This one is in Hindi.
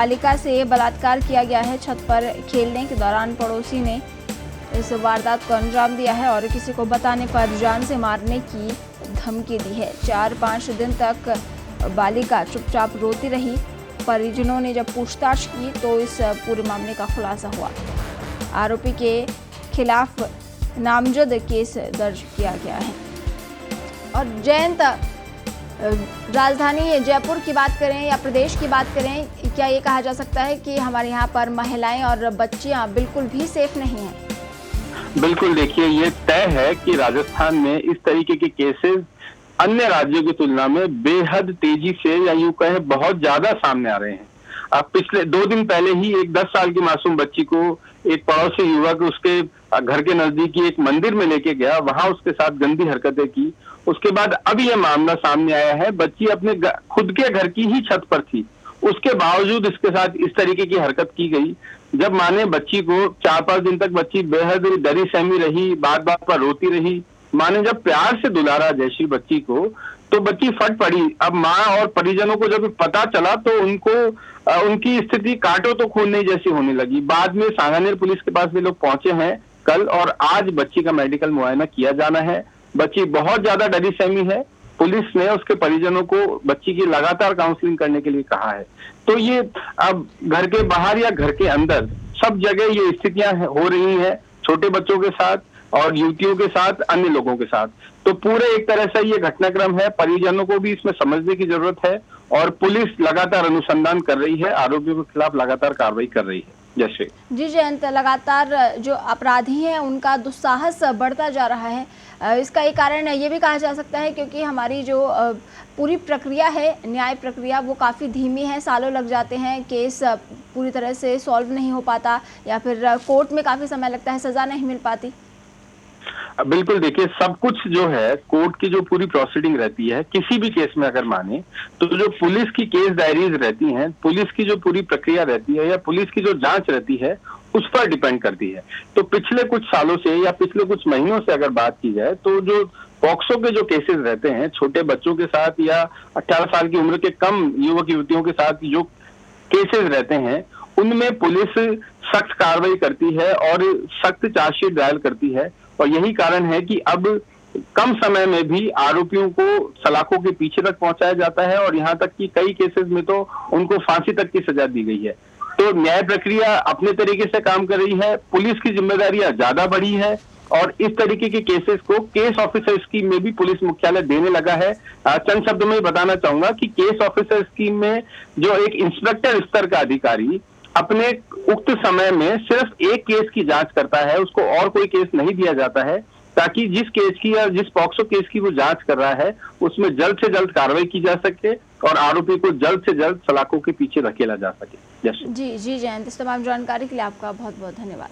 बालिका से बलात्कार किया गया है। छत पर खेलने के दौरान पड़ोसी ने इस वारदात को अंजाम दिया है और किसी को बताने पर जान से मारने की धमकी दी है। 4-5 दिन तक बालिका चुपचाप रोती रही। परिजनों ने जब पूछताछ की तो इस पूरे मामले का खुलासा हुआ। आरोपी के खिलाफ नामजद केस दर्ज किया गया है। और जयंत, राजधानी जयपुर की बात करें या प्रदेश की बात करें, क्या ये कहा जा सकता है कि हमारे यहाँ पर महिलाएं और बच्चियां बिल्कुल भी सेफ नहीं हैं? बिल्कुल, देखिए, ये तय है कि राजस्थान में इस तरीके के केसेस अन्य राज्यों की तुलना में बेहद तेजी से या यूं कहें बहुत ज्यादा सामने आ रहे हैं। अब पिछले 2 दिन पहले ही एक 10 साल की मासूम बच्ची को एक पड़ोसी युवक उसके घर के नजदीकी एक मंदिर में लेके गया, वहां उसके साथ गंदी हरकतें की। उसके बाद अब यह मामला सामने आया है, बच्ची अपने खुद के घर की ही छत पर थी, उसके बावजूद इसके साथ इस तरीके की हरकत की गई। जब माँ ने बच्ची को 4-5 दिन तक बच्ची बेहद डरी सहमी रही, बात बात पर रोती रही। माँ ने जब प्यार से दुलारा जयश्री बच्ची को, तो बच्ची फट पड़ी। अब माँ और परिजनों को जब पता चला तो उनकी स्थिति काटो तो खून जैसी होने लगी। बाद में सांगानेर पुलिस के पास भी लोग पहुंचे हैं कल, और आज बच्ची का मेडिकल मुआयना किया जाना है। बच्ची बहुत ज्यादा डरी सहमी है। पुलिस ने उसके परिजनों को बच्ची की लगातार काउंसलिंग करने के लिए कहा है। तो ये अब घर के बाहर या घर के अंदर सब जगह ये स्थितियां हो रही हैं, छोटे बच्चों के साथ और युवतियों के साथ, अन्य लोगों के साथ। तो पूरे एक तरह से ये घटनाक्रम है। परिजनों को भी इसमें समझने की जरूरत है और पुलिस लगातार अनुसंधान कर रही है, आरोपियों के खिलाफ लगातार कार्रवाई कर रही है। जैसे जी जयंत, लगातार जो अपराधी हैं उनका दुस्साहस बढ़ता जा रहा है। इसका एक कारण ये भी कहा जा सकता है क्योंकि हमारी जो पूरी प्रक्रिया है, न्याय प्रक्रिया, वो काफ़ी धीमी है। सालों लग जाते हैं, केस पूरी तरह से सॉल्व नहीं हो पाता या फिर कोर्ट में काफ़ी समय लगता है, सज़ा नहीं मिल पाती। बिल्कुल, देखिए, सब कुछ जो है कोर्ट की जो पूरी प्रोसीडिंग रहती है, किसी भी केस में अगर माने तो जो पुलिस की केस डायरीज रहती हैं, पुलिस की जो पूरी प्रक्रिया रहती है या पुलिस की जो जांच रहती है, उस पर डिपेंड करती है। तो पिछले कुछ सालों से या पिछले कुछ महीनों से अगर बात की जाए तो जो पॉक्सो के जो केसेस रहते हैं छोटे बच्चों के साथ या 18 साल की उम्र के कम युवक युवतियों के साथ जो केसेस रहते हैं, उनमें पुलिस सख्त कार्रवाई करती है और सख्त चार्जशीट दायर करती है। और यही कारण है कि अब कम समय में भी आरोपियों को सलाखों के पीछे तक पहुंचाया जाता है और यहाँ तक कि कई केसेस में तो उनको फांसी तक की सजा दी गई है। तो न्याय प्रक्रिया अपने तरीके से काम कर रही है, पुलिस की जिम्मेदारियां ज्यादा बढ़ी है और इस तरीके के केसेस को केस ऑफिसर स्कीम में भी पुलिस मुख्यालय देने लगा है। चंद शब्दों में बताना चाहूंगा कि केस ऑफिसर स्कीम में जो एक इंस्पेक्टर स्तर का अधिकारी अपने उक्त समय में सिर्फ एक केस की जांच करता है, उसको और कोई केस नहीं दिया जाता है, ताकि जिस केस की या जिस पॉक्सो केस की वो जांच कर रहा है उसमें जल्द से जल्द कार्रवाई की जा सके और आरोपी को जल्द से जल्द सलाखों के पीछे धकेला जा सके। जी जयंत, इस तमाम जानकारी के लिए आपका बहुत बहुत धन्यवाद।